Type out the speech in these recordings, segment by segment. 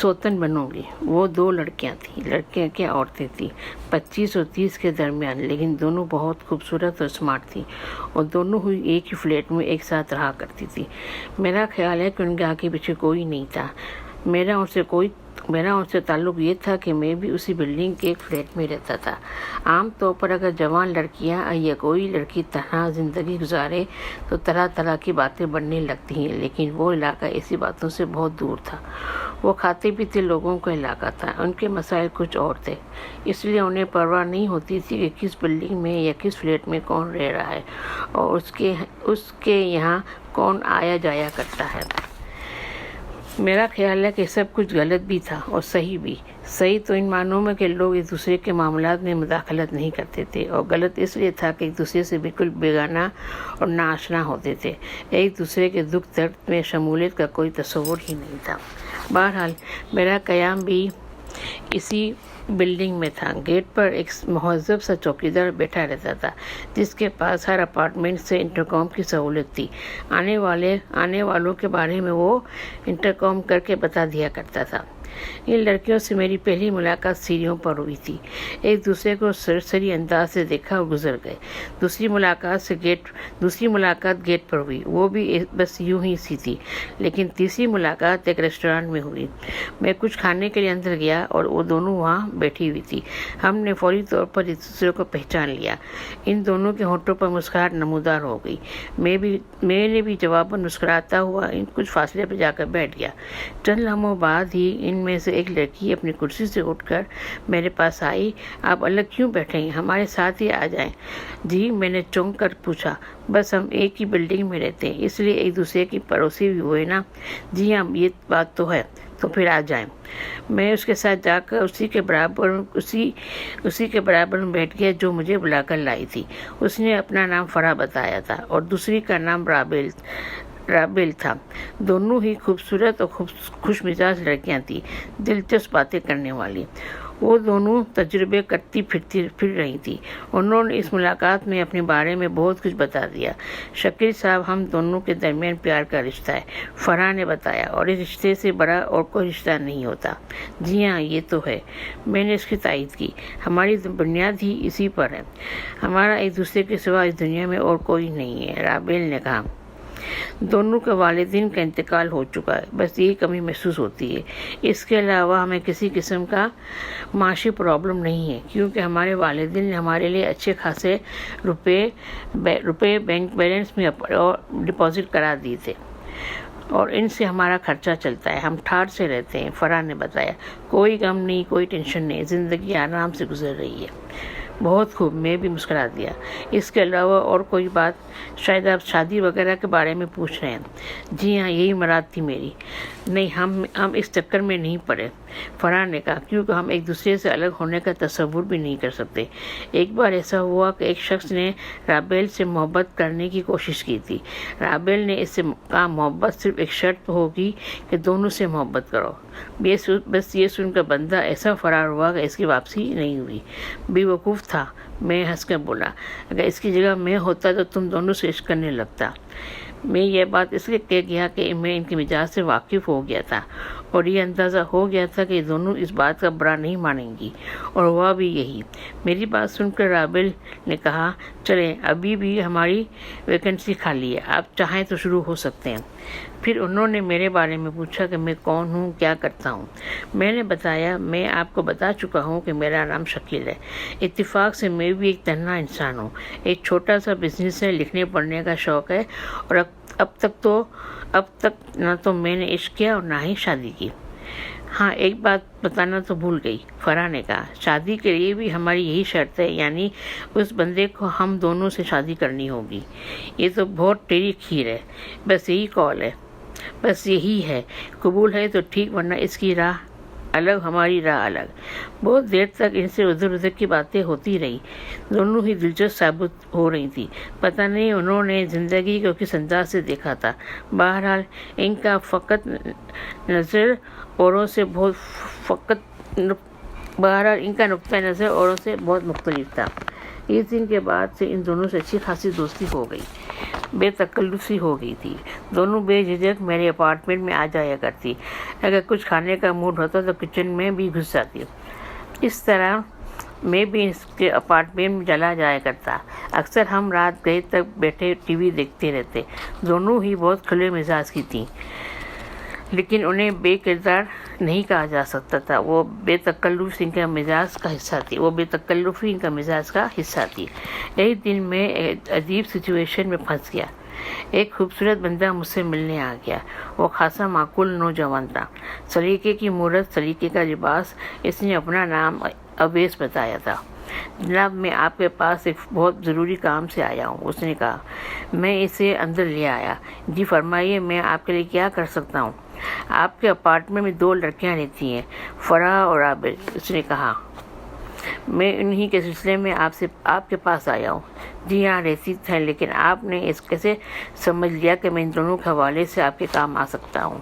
سوتن بنوں گی۔ وہ دو لڑکیاں تھیں، لڑکیاں کیا عورتیں تھیں، 25 اور 30 کے درمیان، لیکن دونوں بہت خوبصورت اور اسمارٹ تھیں، اور دونوں ہوئی ایک ہی فلیٹ میں ایک ساتھ رہا کرتی تھی۔ میرا خیال ہے کہ ان کے آگے پیچھے کوئی نہیں تھا۔ میرا ان سے تعلق یہ تھا کہ میں بھی اسی بلڈنگ کے ایک فلیٹ میں رہتا تھا۔ عام طور پر اگر جوان لڑکیاں یا کوئی لڑکی تنہا زندگی گزارے تو طرح طرح کی باتیں بننے لگتی ہیں، لیکن وہ علاقہ ایسی باتوں سے بہت دور تھا۔ وہ کھاتے پیتے لوگوں کا علاقہ تھا، ان کے مسائل کچھ اور تھے، اس لیے انہیں پرواہ نہیں ہوتی تھی کہ کس بلڈنگ میں یا کس فلیٹ میں کون رہ رہا ہے اور اس کے یہاں کون آیا جایا کرتا ہے۔ میرا خیال ہے کہ سب کچھ غلط بھی تھا اور صحیح بھی۔ صحیح تو ان معنوں میں کہ لوگ ایک دوسرے کے معاملات میں مداخلت نہیں کرتے تھے، اور غلط اس لیے تھا کہ ایک دوسرے سے بالکل بیگانہ اور ناآشنا ہوتے تھے، ایک دوسرے کے دکھ درد میں شمولیت کا کوئی تصور ہی نہیں تھا۔ بہرحال میرا قیام بھی اسی بلڈنگ میں تھا۔ گیٹ پر ایک مہذب سا چوکیدار بیٹھا رہتا تھا، جس کے پاس ہر اپارٹمنٹ سے انٹرکام کی سہولت تھی۔ آنے والوں کے بارے میں وہ انٹرکام کر کے بتا دیا کرتا تھا۔ ان لڑکیوں سے میری پہلی ملاقات سیڑھیوں پر ہوئی تھی۔ ایک دوسرے کو سرسری انداز سے دیکھا اور گزر گئے۔ دوسری ملاقات گیٹ پر ہوئی، وہ بھی بس یوں ہی سی تھی، لیکن تیسری ملاقات ایک ریسٹورانٹ میں ہوئی۔ میں کچھ کھانے کے لیے اندر گیا اور وہ دونوں وہاں بیٹھی ہوئی تھی۔ ہم نے فوری طور پر ایک دوسرے کو پہچان لیا۔ ان دونوں کے ہونٹوں پر مسکراہٹ نمودار ہو گئی۔ میں نے بھی جواباً مسکراتا ہوا کچھ فاصلے پہ جا کر بیٹھ گیا۔ چند لمحوں بعد ہی ان میں سے ایک لڑکی اپنی کرسی سے اٹھ کر میرے پاس آئی۔ آپ الگ کیوں بیٹھے ہیں؟ ہمارے ساتھ ہی آ جائیں۔ جی، میں نے چونک کر پوچھا۔ بس ہم ایک ہی بلڈنگ میں رہتے ہیں، اس لیے ایک دوسرے کی پڑوسی بھی ہوئے نا۔ جی ہاں، یہ بات تو ہے، تو پھر آ جائیں۔ میں اس کے ساتھ جا کر اسی کے برابر میں بیٹھ گیا جو مجھے بلا کر لائی تھی۔ اس نے اپنا نام فرح بتایا تھا اور دوسری کا نام رابل تھا۔ دونوں ہی خوبصورت اور خوش مزاج لڑکیاں تھیں، دلچسپ باتیں کرنے والی۔ وہ دونوں تجربے کرتی پھر رہی تھیں۔ انہوں نے اس ملاقات میں اپنے بارے میں بہت کچھ بتا دیا۔ شکیل صاحب، ہم دونوں کے درمیان پیار کا رشتہ ہے، فرح نے بتایا، اور اس رشتے سے بڑا اور کوئی رشتہ نہیں ہوتا۔ جی ہاں، یہ تو ہے، میں نے اس کی تائید کی۔ ہماری بنیاد ہی اسی پر ہے۔ ہمارا ایک دوسرے کے سوا اس دنیا میں اور کوئی نہیں ہے، رابل نے کہا۔ دونوں کے والدین کا انتقال ہو چکا ہے، بس یہی کمی محسوس ہوتی ہے۔ اس کے علاوہ ہمیں کسی قسم کا معاشی پرابلم نہیں ہے، کیونکہ ہمارے والدین نے ہمارے لیے اچھے خاصے روپے بینک بیلنس میں ڈپازٹ کرا دیے تھے، اور ان سے ہمارا خرچہ چلتا ہے۔ ہم ٹھاٹھ سے رہتے ہیں، فرح نے بتایا۔ کوئی غم نہیں، کوئی ٹینشن نہیں، زندگی آرام سے گزر رہی ہے۔ بہت خوب، میں بھی مسکرا دیا۔ اس کے علاوہ اور کوئی بات؟ شاید آپ شادی وغیرہ کے بارے میں پوچھ رہے ہیں۔ جی ہاں، یہی مراد تھی میری۔ نہیں، ہم اس چکر میں نہیں پڑے، فرح نے کہا، کیونکہ ہم ایک دوسرے سے الگ ہونے کا تصور بھی نہیں کر سکتے۔ ایک بار ایسا ہوا کہ ایک شخص نے رابل سے محبت کرنے کی کوشش کی تھی۔ رابل نے اس سے کہا، محبت صرف ایک شرط ہوگی کہ دونوں سے محبت کرو۔ بس یہ سن کر بندہ ایسا فرار ہوا کہ اس کی واپسی نہیں ہوئی۔ بے وقوف تھا، میں ہنس کر بولا۔ اگر اس کی جگہ میں ہوتا تو تم دونوں سے عشق کرنے لگتا۔ میں یہ بات اس لیے کہہ گیا کہ میں ان کے مزاج سے واقف ہو گیا تھا، اور یہ اندازہ ہو گیا تھا کہ یہ دونوں اس بات کا برا نہیں مانیں گی، اور ہوا بھی یہی۔ میری بات سن کر رابل نے کہا، چلیں، ابھی بھی ہماری ویکنسی خالی ہے، آپ چاہیں تو شروع ہو سکتے ہیں۔ پھر انہوں نے میرے بارے میں پوچھا کہ میں کون ہوں، کیا کرتا ہوں۔ میں نے بتایا، میں آپ کو بتا چکا ہوں کہ میرا نام شکیل ہے۔ اتفاق سے میں بھی ایک تنہا انسان ہوں، ایک چھوٹا سا بزنس ہے، لکھنے پڑھنے کا شوق ہے، اور اب تک نہ تو میں نے عشق کیا اور نہ ہی شادی کی۔ ہاں، ایک بات بتانا تو بھول گئی، فرح نے کہا، شادی کے لیے بھی ہماری یہی شرط ہے، یعنی اس بندے کو ہم دونوں سے شادی کرنی ہوگی۔ یہ تو بہت ٹیڑھی کھیر ہے، بس یہی قول ہے، بس یہی ہے، قبول ہے تو ٹھیک، ورنہ اس کی راہ الگ، ہماری راہ الگ۔ بہت دیر تک ان سے ادھر کی باتیں ہوتی رہی، دونوں ہی دلچسپ ثابت ہو رہی تھی۔ پتہ نہیں انہوں نے زندگی کو کس انداز سے دیکھا تھا۔ بہرحال ان کا نقطۂ نظر اوروں سے بہت مختلف تھا۔ اس دن کے بعد سے ان دونوں سے اچھی خاصی دوستی ہو گئی۔ بے تکلفی ہو گئی تھی۔ دونوں بے جھجک میرے اپارٹمنٹ میں آ جایا کرتی۔ اگر کچھ کھانے کا موڈ ہوتا تو کچن میں بھی گھس جاتی۔ اس طرح میں بھی اس کے اپارٹمنٹ میں چلا جایا کرتا۔ اکثر ہم رات گئے تک بیٹھے ٹی وی دیکھتے رہتے۔ دونوں ہی بہت کھلے مزاج کی تھیں، لیکن انہیں بے کردار نہیں کہا جا سکتا تھا۔ وہ بے تکلف ان کا مزاج کا حصہ تھی۔ ایک دن میں ایک عجیب سچویشن میں پھنس گیا۔ ایک خوبصورت بندہ مجھ سے ملنے آ گیا۔ وہ خاصا معقول نوجوان تھا، سلیقے کی مورت، سلیقے کا لباس۔ اس نے اپنا نام اویس بتایا تھا۔ جناب، میں آپ کے پاس ایک بہت ضروری کام سے آیا ہوں، اس نے کہا۔ میں اسے اندر لے آیا۔ جی فرمائیے، میں آپ کے لیے کیا کر سکتا ہوں؟ آپ کے اپارٹمنٹ میں 2 لڑکیاں رہتی ہیں، فرح اور رابل، اس نے کہا۔ میں انہی کے سلسلے میں آپ کے پاس آیا ہوں۔ جی ہاں، رہتی ہیں، لیکن آپ نے اس کیسے سمجھ لیا کہ میں ان دونوں کے حوالے سے آپ کے کام آ سکتا ہوں؟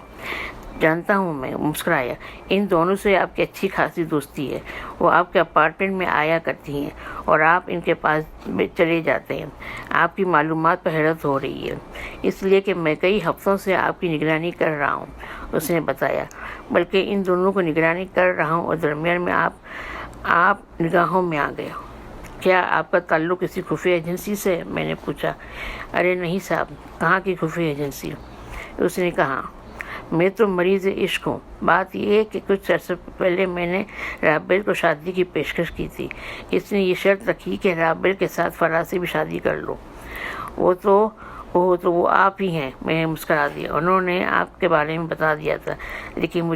جانتا ہوں، میں مسکرایا۔ ان دونوں سے آپ کی اچھی خاصی دوستی ہے۔ وہ آپ کے اپارٹمنٹ میں آیا کرتی ہیں اور آپ ان کے پاس چلے جاتے ہیں۔ آپ کی معلومات پر حیرت ہو رہی ہے، اس لیے کہ میں کئی ہفتوں سے آپ کی نگرانی کر رہا ہوں، اس نے بتایا۔ بلکہ ان دونوں کو نگرانی کر رہا ہوں اور درمیان میں آپ نگاہوں میں آ گئے۔ کیا آپ کا تعلق کسی خفیہ ایجنسی سے ہے؟ میں نے پوچھا۔ ارے نہیں صاحب، کہاں کی خفیہ ایجنسی؟ اس نے کہا۔ میں تو مریض عشق ہوں۔ بات یہ ہے کہ کچھ عرصے پہلے میں نے رابل کو شادی کی پیشکش کی تھی۔ اس نے یہ شرط رکھی کہ رابل کے ساتھ فرح سے بھی شادی کر لوں۔ وہ آپ ہی ہیں، میں نے مسکرا دیا۔ انہوں نے آپ کے بارے میں بتا دیا تھا، لیکن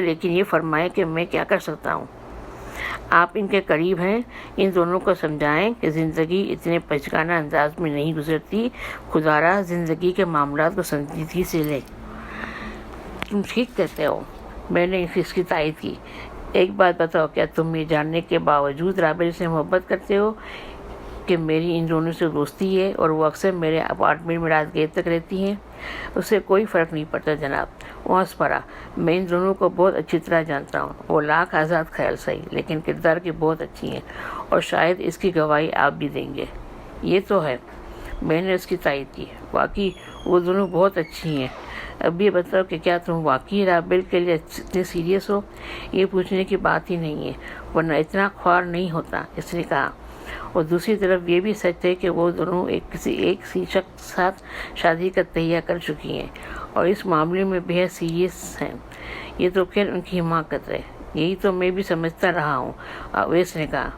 لیکن یہ فرمائیں کہ میں کیا کر سکتا ہوں؟ آپ ان کے قریب ہیں، ان دونوں کو سمجھائیں کہ زندگی اتنے بچگانہ انداز میں نہیں گزرتی۔ خدا را زندگی کے معاملات کو سنجیدگی سے لیں۔ تم ٹھیک کہتے ہو، میں نے اس کی تائید کی۔ ایک بات بتاؤ، کیا تم یہ جاننے کے باوجود رابل سے محبت کرتے ہو کہ میری ان دونوں سے دوستی ہے اور وہ اکثر میرے اپارٹمنٹ میں رات دیر تک رہتی ہیں؟ اس سے کوئی فرق نہیں پڑتا جناب، وہ ہنس پڑا۔ میں ان دونوں کو بہت اچھی طرح جانتا ہوں۔ وہ لاکھ آزاد خیال صحیح، لیکن کردار کی بہت اچھی ہیں، اور شاید اس کی گواہی آپ بھی دیں گے۔ یہ تو ہے، میں نے اس کی تائید کی۔ واقعی وہ دونوں بہت اچھی ہیں۔ اب یہ بتاؤ کہ کیا تم واقعی رابل کے لیے اتنے سیریس ہو؟ یہ پوچھنے کی بات ہی نہیں ہے، ورنہ اتنا خوار نہیں ہوتا، اس نے کہا۔ اور دوسری طرف یہ بھی سچ ہے کہ وہ دونوں کسی ایک شخص کے ساتھ شادی کا تہیہ کر چکی ہیں اور اس معاملے میں بے حد سیریس ہیں۔ یہ تو خیر ان کی حماقت ہے، یہی تو میں بھی سمجھتا رہا ہوں، اویس نے کہا۔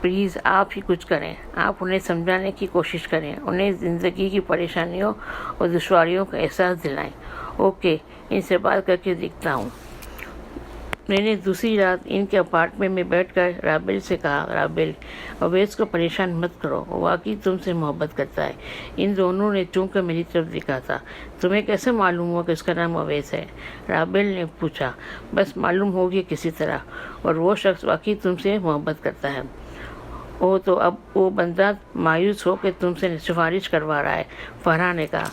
پلیز آپ ہی کچھ کریں، آپ انہیں سمجھانے کی کوشش کریں، انہیں زندگی کی پریشانیوں اور دشواریوں کا احساس دلائیں۔ اوکے، ان سے بات کر کے دیکھتا ہوں۔ میں نے دوسری رات ان کے اپارٹمنٹ میں بیٹھ کر رابل سے کہا، رابل، اویس کو پریشان مت کرو، وہ واقعی تم سے محبت کرتا ہے۔ ان دونوں نے چونک کر میری طرف دیکھا تھا۔ تمہیں کیسے معلوم ہوا کہ اس کا نام اویس ہے؟ رابل نے پوچھا۔ بس معلوم ہو گیا کسی طرح، اور وہ شخص واقعی تم سے محبت کرتا ہے۔ تو اب وہ بندہ مایوس ہو کہ تم سے سفارش کروا رہا ہے، فرح نے کہا۔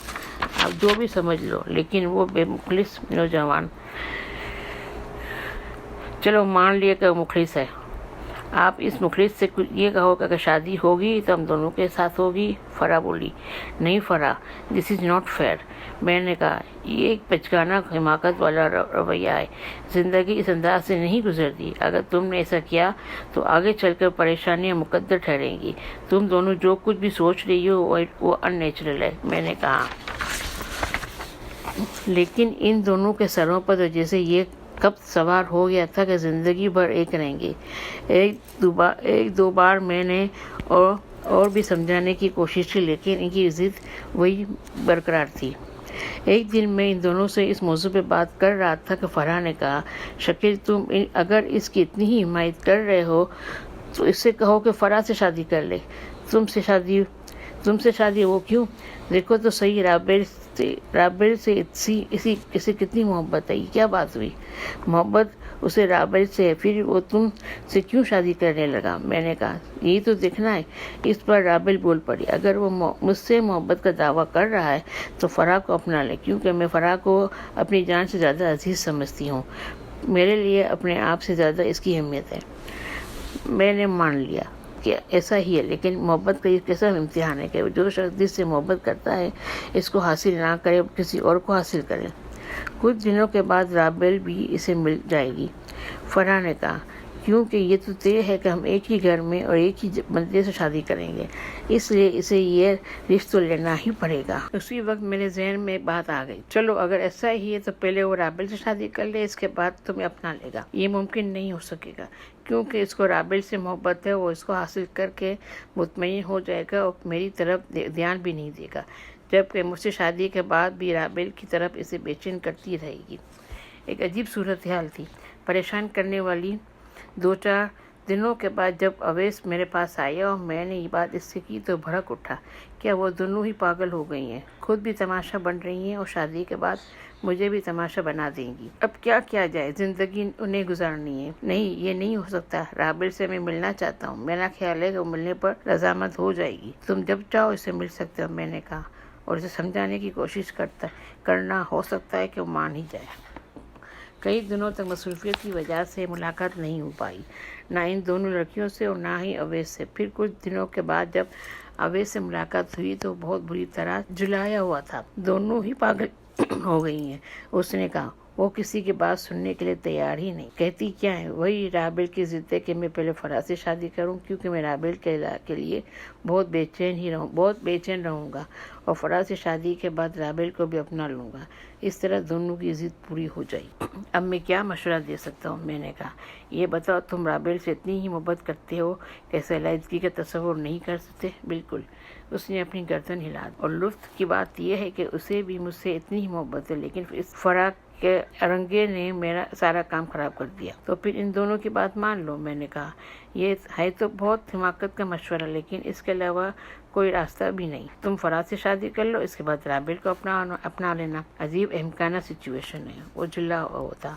آپ جو بھی سمجھ لو، لیکن وہ بے مخلص نوجوان، چلو مان لیا کہ وہ مخلص ہے۔ آپ اس مخلص سے یہ کہو کہ اگر شادی ہوگی تو ہم دونوں کے ساتھ ہوگی۔ فرح بولی۔ نہیں فرح، دس از ناٹ فیئر، میں نے کہا۔ یہ ایک بچگانہ حماقت والا رویہ ہے۔ زندگی اس انداز سے نہیں گزرتی۔ اگر تم نے ایسا کیا تو آگے چل کر پریشانیاں مقدر ٹھہریں گی۔ تم دونوں جو کچھ بھی سوچ رہی ہو وہ ان نیچرل ہے، میں نے کہا۔ لیکن ان دونوں کے سروں پر تو جیسے یہ کب سوار ہو گیا تھا کہ زندگی بھر ایک رہیں گے۔ ایک دو بار میں نے اور بھی سمجھانے کی کوشش کی، لیکن ان کی ضد وہی برقرار تھی۔ ایک دن میں ان دونوں سے اس موضوع پہ بات کر رہا تھا کہ فرح نے کہا، شکیل تم اگر اس کی اتنی ہی حمایت کر رہے ہو تو اس سے کہو کہ فرح سے شادی کر لے۔ تم سے شادی وہ کیوں؟ دیکھو تو صحیح، رابل سے اسے کتنی محبت ہے۔ یہ کیا بات ہوئی؟ محبت اسے رابل سے ہے، پھر وہ تم سے کیوں شادی کرنے لگا؟ میں نے کہا، یہی تو دیکھنا ہے۔ اس پر رابل بول پڑی، اگر وہ مجھ سے محبت کا دعویٰ کر رہا ہے تو فرح کو اپنا لے، کیونکہ میں فرح کو اپنی جان سے زیادہ عزیز سمجھتی ہوں۔ میرے لیے اپنے آپ سے زیادہ اس کی اہمیت ہے۔ میں نے مان لیا۔ کہ ایسا ہی ہے، لیکن محبت کا یہ قسم امتحان ہے کہ جو شخص جس سے محبت کرتا ہے اس کو حاصل نہ کرے، کسی اور کو حاصل کرے۔ کچھ دنوں کے بعد رابل بھی اسے مل جائے گی، فرح نے کہا، کیونکہ یہ تو طے ہے کہ ہم ایک ہی گھر میں اور ایک ہی بندے سے شادی کریں گے، اس لیے اسے یہ رشتہ لینا ہی پڑے گا۔ اسی وقت میرے ذہن میں ایک بات آ گئی، چلو اگر ایسا ہی ہے تو پہلے وہ رابل سے شادی کر لے، اس کے بعد تمہیں اپنا لے گا۔ یہ ممکن نہیں ہو سکے گا، کیونکہ اس کو رابل سے محبت ہے، وہ اس کو حاصل کر کے مطمئن ہو جائے گا اور میری طرف دھیان بھی نہیں دے گا، جبکہ مجھ سے شادی کے بعد بھی رابل کی طرف اسے بے چین کرتی رہے گی۔ ایک عجیب صورتحال تھی، پریشان کرنے والی۔ 2-4 دنوں کے بعد جب اویس میرے پاس آیا اور میں نے یہ بات اس سے کی تو بھڑک اٹھا، کیا وہ دونوں ہی پاگل ہو گئی ہیں؟ خود بھی تماشا بن رہی ہیں اور شادی کے بعد مجھے بھی تماشا بنا دیں گی۔ اب کیا کیا جائے، زندگی انہیں گزارنی ہے۔ نہیں، یہ نہیں ہو سکتا، رابل سے میں ملنا چاہتا ہوں، میرا خیال ہے کہ وہ ملنے پر رضامند ہو جائے گی۔ تم جب چاہو اسے مل سکتے ہو، میں نے کہا، اور اسے سمجھانے کی کوشش کرنا ہو سکتا ہے کہ وہ مان ہی جائے۔ کئی دنوں تک مصروفیت کی وجہ سے ملاقات نہیں ہو پائی، نہ ان دونوں لڑکیوں سے اور نہ ہی اویس سے۔ پھر کچھ دنوں کے بعد جب اویس سے ملاقات ہوئی تو بہت بری طرح جھلایا ہوا تھا۔ دونوں ہی پاگل ہو گئی ہیں، اس نے کہا۔ وہ کسی کی بات سننے کے لیے تیار ہی نہیں۔ کہتی کیا ہے؟ وہی رابل کی ضد ہے کہ میں پہلے فرح سے شادی کروں، کیونکہ میں رابل کے لیے بہت بے چین رہوں گا اور فرح سے شادی کے بعد رابل کو بھی اپنا لوں گا، اس طرح دونوں کی ضد پوری ہو جائے گی۔ اب میں کیا مشورہ دے سکتا ہوں؟ میں نے کہا، یہ بتاؤ، تم رابل سے اتنی ہی محبت کرتے ہو کہ علیحدگی کا تصور نہیں کر سکتے؟ بالکل، اس نے اپنی گردن ہلا دی۔ اور لطف کی بات یہ ہے کہ اسے بھی مجھ سے اتنی ہی محبت ہے، لیکن اس فرح کے ارنگے نے میرا سارا کام خراب کر دیا۔ تو پھر ان دونوں کی بات مان لو، میں نے کہا۔ یہ ہے تو بہت حماقت کا مشورہ، لیکن اس کے علاوہ کوئی راستہ بھی نہیں۔ تم فرح سے شادی کر لو، اس کے بعد رابل کو اپنا لینا۔ عجیب احمقانہ سچویشن ہے، وہ جلا ہوا تھا۔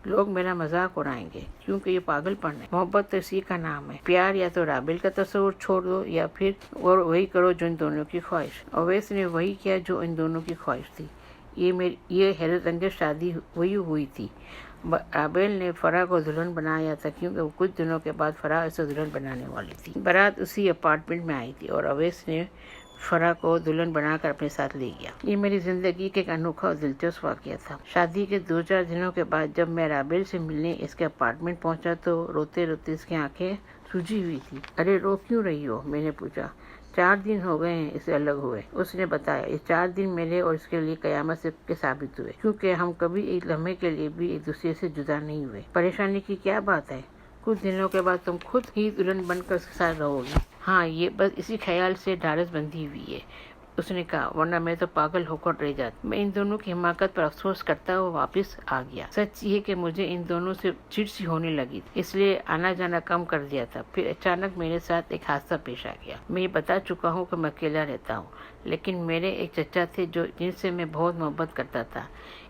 لوگ میرا مذاق اڑائیں گے، کیونکہ یہ پاگل پن ہے۔ محبت تو اسی کا نام ہے۔ پیار یا تو رابل کا تصور چھوڑ دو یا پھر وہی کرو جو ان دونوں کی خواہش۔ اویس نے وہی کیا جو ان دونوں کی خواہش تھی۔ یہ حیرت انگیز شادی وہی ہوئی تھی۔ رابل نے فرح کو دلہن بنایا تھا، کیونکہ وہ کچھ دنوں کے بعد فرح اسے دلہن بنانے والی تھی۔ بارات اسی اپارٹمنٹ میں آئی تھی اور اویس نے فرح کو دلہن بنا کر اپنے ساتھ لے گیا۔ یہ میری زندگی کا ایک انوکھا اور دلچسپ واقعہ تھا۔ شادی کے 2-4 دنوں کے بعد جب میں رابل سے ملنے اس کے اپارٹمنٹ پہنچا تو روتے روتے اس کی آنکھیں سوجی ہوئی تھی۔ ارے رو کیوں رہی ہو؟ میں نے پوچھا۔ 4 دن ہو گئے ہیں اسے الگ ہوئے، اس نے بتایا۔ یہ 4 دن میرے اور اس کے لیے قیامت کے ثابت ہوئے، کیونکہ ہم کبھی ایک لمحے کے لیے بھی ایک دوسرے سے جدا نہیں ہوئے۔ پریشانی کی کیا بات ہے؟ کچھ دنوں کے بعد تم خود ہی دلہن بن کر اس کے ساتھ رہو گی۔ ہاں، یہ بس اسی خیال سے ڈھارس بندھی ہوئی ہے، اس نے کہا، ورنہ میں تو پاگل ہو کر رہ جاتی۔ میں ان دونوں کی حماقت پر افسوس کرتا ہوا واپس آ گیا۔ سچ یہ کہ مجھے ان دونوں سے چڑ سی ہونے لگی، اس لیے آنا جانا کم کر دیا تھا۔ پھر اچانک میرے ساتھ ایک حادثہ پیش آ گیا۔ میں یہ بتا چکا ہوں کہ میں اکیلا رہتا ہوں، لیکن میرے ایک چچا تھے جن سے میں بہت محبت کرتا تھا۔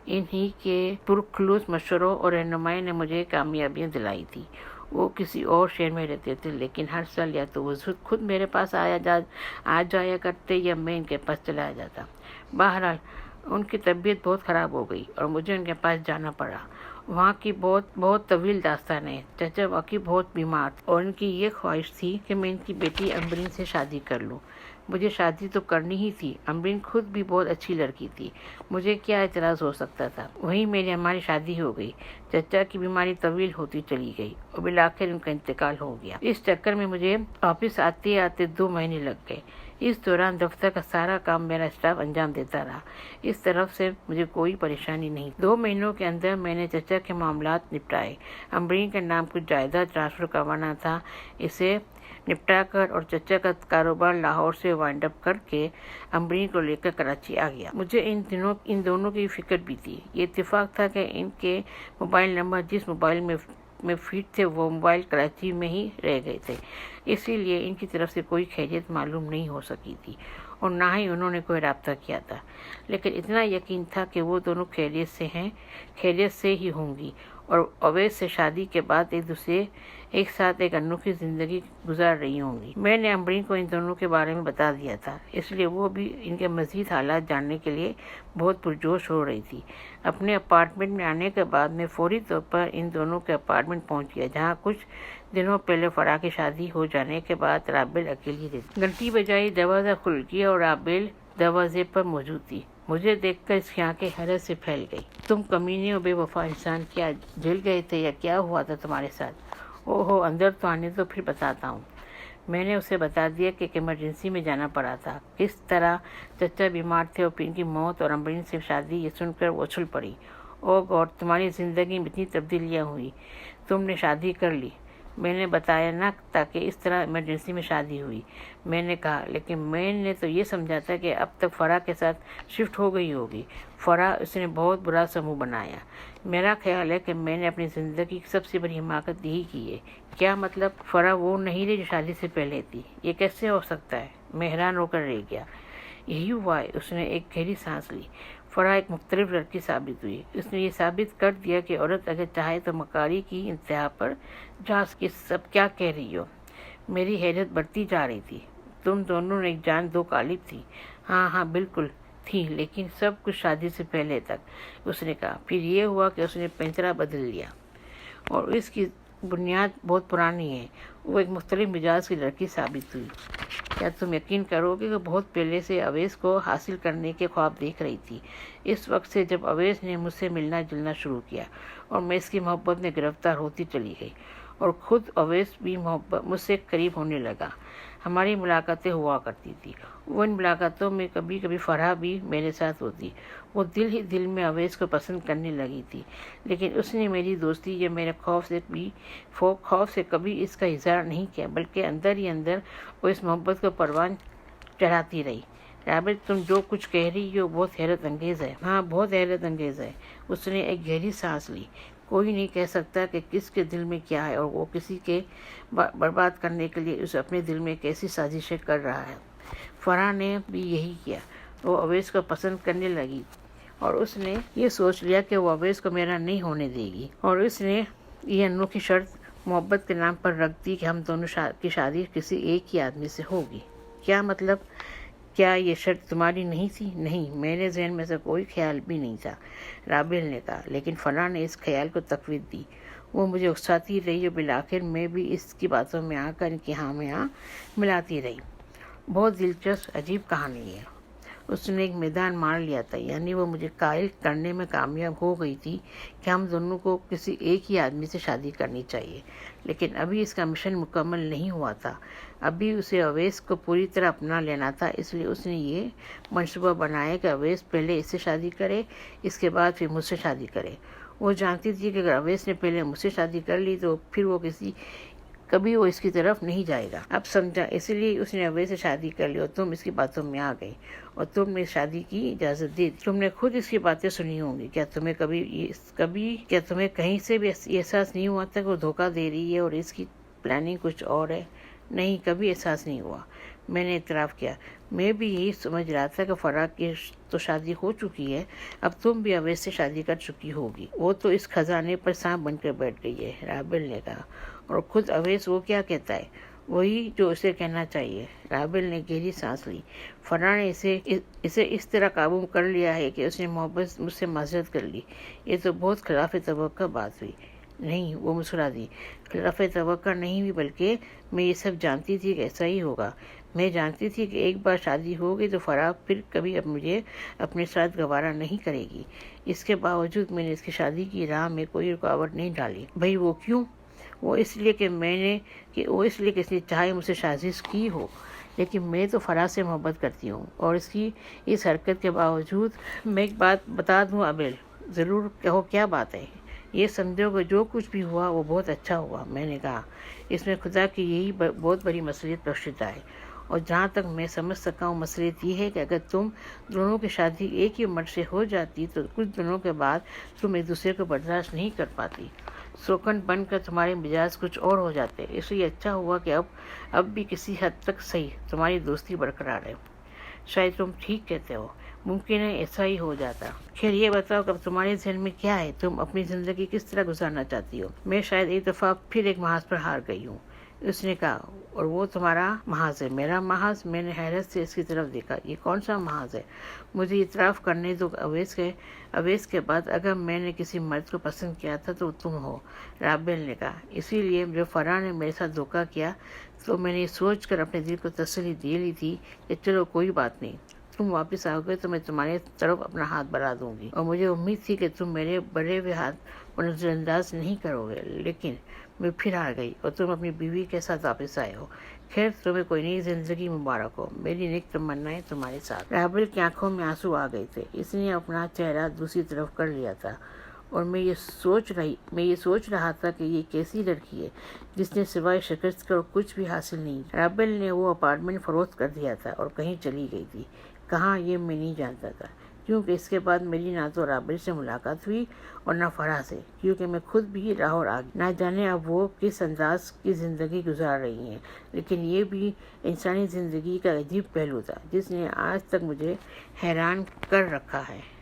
انہی کے پرخلوص مشوروں اور رہنمائی نے مجھے کامیابیاں دلائی تھی۔ وہ کسی اور شہر میں رہتے تھے، لیکن ہر سال یا تو وہ خود میرے پاس آ جایا کرتے یا میں ان کے پاس چلا جاتا۔ بہرحال ان کی طبیعت بہت خراب ہو گئی اور مجھے ان کے پاس جانا پڑا۔ وہاں کی بہت طویل داستان ہے۔ چچا واقعی بہت بیمار تھے اور ان کی یہ خواہش تھی کہ میں ان کی بیٹی امبرین سے شادی کر لوں۔ مجھے شادی تو کرنی ہی تھی، امبرین خود بھی بہت اچھی لڑکی تھی، مجھے کیا اعتراض ہو سکتا تھا۔ وہیں ہماری شادی ہو گئی۔ چچا کی بیماری طویل ہوتی چلی گئی اور بالآخر ان کا انتقال ہو گیا۔ اس چکر میں مجھے واپس آتے آتے 2 مہینے لگ گئے۔ اس دوران دفتر کا سارا کام میرا اسٹاف انجام دیتا رہا، اس طرف سے مجھے کوئی پریشانی نہیں۔ 2 مہینوں کے اندر میں نے چچا کے معاملات نپٹائے۔ امبرین کے نام کچھ جائیداد ٹرانسفر کروانا تھا، اسے نپٹا کر اور چچا کا کاروبار لاہور سے وائنڈ اپ کر کے امبرین کو لے کر کراچی آ گیا۔ مجھے ان دونوں کی فکر بھی تھی۔ یہ اتفاق تھا کہ ان کے موبائل نمبر جس موبائل میں فیڈ تھے وہ موبائل کراچی میں ہی رہ گئے تھے، اسی لیے ان کی طرف سے کوئی خیریت معلوم نہیں ہو سکی تھی اور نہ ہی انہوں نے کوئی رابطہ کیا تھا۔ لیکن اتنا یقین تھا کہ وہ دونوں خیریت سے ہی ہوں گی اور اویس سے شادی کے بعد ایک ساتھ ایک انوکھی زندگی گزار رہی ہوں گی۔ میں نے امبرین کو ان دونوں کے بارے میں بتا دیا تھا، اس لیے وہ بھی ان کے مزید حالات جاننے کے لیے بہت پرجوش ہو رہی تھی۔ اپنے اپارٹمنٹ میں آنے کے بعد میں فوری طور پر ان دونوں کے اپارٹمنٹ پہنچ گیا، جہاں کچھ دنوں پہلے فرح کی شادی ہو جانے کے بعد رابل اکیلی رہتی۔ گھنٹی بجائی، دروازہ کھل گیا اور رابل دروازے پر موجود تھی۔ مجھے دیکھ کر اس کی آنکھیں حیرت سے پھیل گئی۔ تم کمینے اور بے وفا انسان، کیا جل گئے تھے یا کیا ہوا تھا تمہارے ساتھ؟ اوہو، اندر تو آنے دو، پھر بتاتا ہوں۔ میں نے اسے بتا دیا کہ ایمرجنسی میں جانا پڑا تھا، کس طرح چچا بیمار تھے اور پھر ان کی موت اور امبرین سے شادی، یہ سن کر وہ اچھل پڑی۔ او گاڈ، تمہاری زندگی میں اتنی تبدیلیاں ہوئی، تم نے شادی کر لی۔ میں نے بتایا نہ تھا کہ اس طرح ایمرجنسی میں شادی ہوئی، میں نے کہا، لیکن میں نے تو یہ سمجھا تھا کہ اب تک فرح کے ساتھ شفٹ ہو گئی ہوگی۔ فرح، اس نے بہت برا سا منہ بنایا۔ میرا خیال ہے کہ میں نے اپنی زندگی کی سب سے بڑی حماقت یہی کی ہے۔ کیا مطلب؟ فرح وہ نہیں رہی جو شادی سے پہلے تھی، یہ کیسے ہو سکتا ہے؟ میں حیران ہو کر رہ گیا۔ یہی ہوا ہے، اس نے ایک گہری سانس لی۔ فرح ایک مختلف لڑکی ثابت ہوئی۔ اس نے یہ ثابت کر دیا کہ عورت اگر چاہے تو مکاری کی انتہا پر جا سکتی۔ سب کیا کہہ رہی ہو؟ میری حیرت بڑھتی جا رہی تھی۔ تم دونوں نے ایک جان دو کالب تھی۔ ہاں بالکل تھی، لیکن سب کچھ شادی سے پہلے تک، اس نے کہا۔ پھر یہ ہوا کہ اس نے پنجرہ بدل لیا اور اس کی بنیاد بہت پرانی ہے۔ وہ ایک مختلف مزاج کی لڑکی ثابت ہوئی۔ کیا تم یقین کرو گے کہ بہت پہلے سے اویس کو حاصل کرنے کے خواب دیکھ رہی تھی، اس وقت سے جب اویس نے مجھ سے ملنا جلنا شروع کیا اور میں اس کی محبت میں گرفتار ہوتی چلی گئی، اور خود اویس بھی مجھ سے قریب ہونے لگا۔ ہماری ملاقاتیں ہوا کرتی تھی، وہ ان ملاقاتوں میں کبھی کبھی فرح بھی میرے ساتھ ہوتی۔ وہ دل ہی دل میں اویس کو پسند کرنے لگی تھی، لیکن اس نے میری دوستی یا میرے خوف سے کبھی اس کا اظہار نہیں کیا، بلکہ اندر ہی اندر وہ اس محبت کو پروان چڑھاتی رہی۔ رابل، تم جو کچھ کہہ رہی ہو بہت حیرت انگیز ہے۔ ہاں، بہت حیرت انگیز ہے۔ اس نے ایک گہری سانس لی۔ کوئی نہیں کہہ سکتا کہ کس کے دل میں کیا ہے، اور وہ کسی کے برباد کرنے کے لیے اس اپنے دل میں کیسی سازشیں کر رہا ہے۔ فرح نے بھی یہی کیا۔ وہ اویس کو پسند کرنے لگی اور اس نے یہ سوچ لیا کہ وہ اویس کو میرا نہیں ہونے دے گی، اور اس نے یہ انوکھی شرط محبت کے نام پر رکھ دی کہ ہم دونوں کی شادی کسی ایک ہی آدمی سے ہوگی۔ کیا مطلب؟ کیا یہ شرط تمہاری نہیں تھی؟ نہیں، میرے ذہن میں سے کوئی خیال بھی نہیں تھا، رابل نے کہا، لیکن فرح نے اس خیال کو تقویت دی۔ وہ مجھے اکساتی رہی اور بالآخر میں بھی اس کی باتوں میں آ کر ان کی ہاں میں ہاں ملاتی رہی۔ بہت دلچسپ، عجیب کہانی ہے۔ اس نے ایک میدان مار لیا تھا، یعنی وہ مجھے قائل کرنے میں کامیاب ہو گئی تھی کہ ہم دونوں کو کسی ایک ہی آدمی سے شادی کرنی چاہیے، لیکن ابھی اس کا مشن مکمل نہیں ہوا تھا۔ ابھی اسے اویس کو پوری طرح اپنا لینا تھا، اس لیے اس نے یہ منصوبہ بنایا کہ اویس پہلے اس سے شادی کرے، اس کے بعد پھر مجھ سے شادی کرے۔ وہ جانتی تھی کہ اگر اویس نے پہلے مجھ سے شادی کر لی تو پھر کبھی وہ اس کی طرف نہیں جائے گا۔ اب سمجھا، اسی لیے اس نے اویس سے شادی کر لی اور تم اس کی باتوں میں آ گئی اور تم نے شادی کی اجازت دی۔ تم نے خود اس کی باتیں سنی ہوں گی۔ کیا تمہیں کہیں سے بھی احساس نہیں ہوا تھا کہ وہ دھوکہ دے رہی ہے اور اس کی پلاننگ کچھ اور ہے؟ نہیں، کبھی احساس نہیں ہوا، میں نے اعتراف کیا۔ میں بھی یہی سمجھ رہا تھا کہ فرح کی تو شادی ہو چکی ہے، اب تم بھی اویس سے شادی کر چکی ہوگی۔ وہ تو اس خزانے پر سانپ بن کر بیٹھ گئی ہے، رابل نے کہا، اور خود اویس وہ کیا کہتا ہے وہی جو اسے کہنا چاہیے۔ رابل نے گہری سانس لی۔ فرح نے اسے اس طرح قابو کر لیا ہے کہ اس نے مجھ سے معذرت کر لی۔ یہ تو بہت خلاف توقع بات ہوئی۔ نہیں، وہ مسکرا دی۔ خلاف توقع نہیں ہوئی، بلکہ میں یہ سب جانتی تھی کہ ایسا ہی ہوگا۔ میں جانتی تھی کہ ایک بار شادی ہو گئی تو فرح پھر کبھی مجھے اپنے ساتھ گوارا نہیں کرے گی۔ اس کے باوجود میں نے اس کی شادی کی راہ میں کوئی رکاوٹ نہیں ڈالی۔ بھئی وہ کیوں؟ وہ اس لیے کہ اس نے چاہے مجھ سے شادی کی ہو، لیکن میں تو فرح سے محبت کرتی ہوں، اور اس کی اس حرکت کے باوجود میں ایک بات بتا دوں ابیل، ضرور کہو کیا بات ہے؟ یہ سمجھو کہ جو کچھ بھی ہوا وہ بہت اچھا ہوا، میں نے کہا۔ اس میں خدا کی یہی بہت بڑی مصلحت پوشیدہ ہے، اور جہاں تک میں سمجھ سکا ہوں مصلحت یہ ہے کہ اگر تم دونوں کی شادی ایک ہی عمر سے ہو جاتی تو کچھ دنوں کے بعد تم ایک دوسرے کو برداشت نہیں کر پاتی، سوکن بن کر تمہارے مزاج کچھ اور ہو جاتے۔ اس لیے اچھا ہوا کہ اب بھی کسی حد تک صحیح تمہاری دوستی برقرار ہے۔ شاید تم ٹھیک کہتے ہو، ممکن ہے ایسا ہی ہو جاتا۔ خیر یہ بتاؤ کہ اب تمہارے ذہن میں کیا ہے، تم اپنی زندگی کس طرح گزارنا چاہتی ہو؟ میں شاید ایک دفعہ پھر ایک محاذ پر ہار گئی ہوں، اس نے کہا، اور وہ تمہارا محاذ ہے؟ میرا محاذ؟ میں نے حیرت سے اس کی طرف دیکھا۔ یہ کون سا محاذ ہے؟ مجھے اعتراف کرنے دو، اویس کے بعد اگر میں نے کسی مرد کو پسند کیا تھا تو تم ہو، رابل نے کہا۔ اسی لیے جب فرح نے میرے ساتھ دھوکہ کیا تو میں نے یہ سوچ کر اپنے دل کو تسلی دے لی تھی کہ چلو کوئی بات نہیں، تم واپس آؤ گے تو میں تمہاری طرف اپنا ہاتھ بڑھا دوں گی، اور مجھے امید تھی کہ تم میرے بڑھے ہوئے ہاتھ کو نظر انداز نہیں کرو گے، لیکن میں پھر ہار گئی اور تم اپنی بیوی کے ساتھ واپس آئے ہو۔ خیر تمہیں کوئی نئی زندگی مبارک ہو، میری نیک تمنائیں تمہارے ساتھ۔ رابل کی آنکھوں میں آنسو آ گئے تھے، اس نے اپنا چہرہ دوسری طرف کر لیا تھا، اور میں یہ سوچ رہا تھا کہ یہ کیسی لڑکی ہے جس نے سوائے شکست کے اور کچھ بھی حاصل نہیں کیا۔ رابل نے وہ اپارٹمنٹ فروخت کر دیا تھا اور کہیں چلی گئی تھی، کہاں یہ میں نہیں جانتا تھا، کیونکہ اس کے بعد میری نہ تو رابل سے ملاقات ہوئی اور نہ فرح سے، کیونکہ میں خود بھی لاہور آ گئی۔ نہ جانے اب وہ کس انداز کی زندگی گزار رہی ہیں، لیکن یہ بھی انسانی زندگی کا عجیب پہلو تھا جس نے آج تک مجھے حیران کر رکھا ہے۔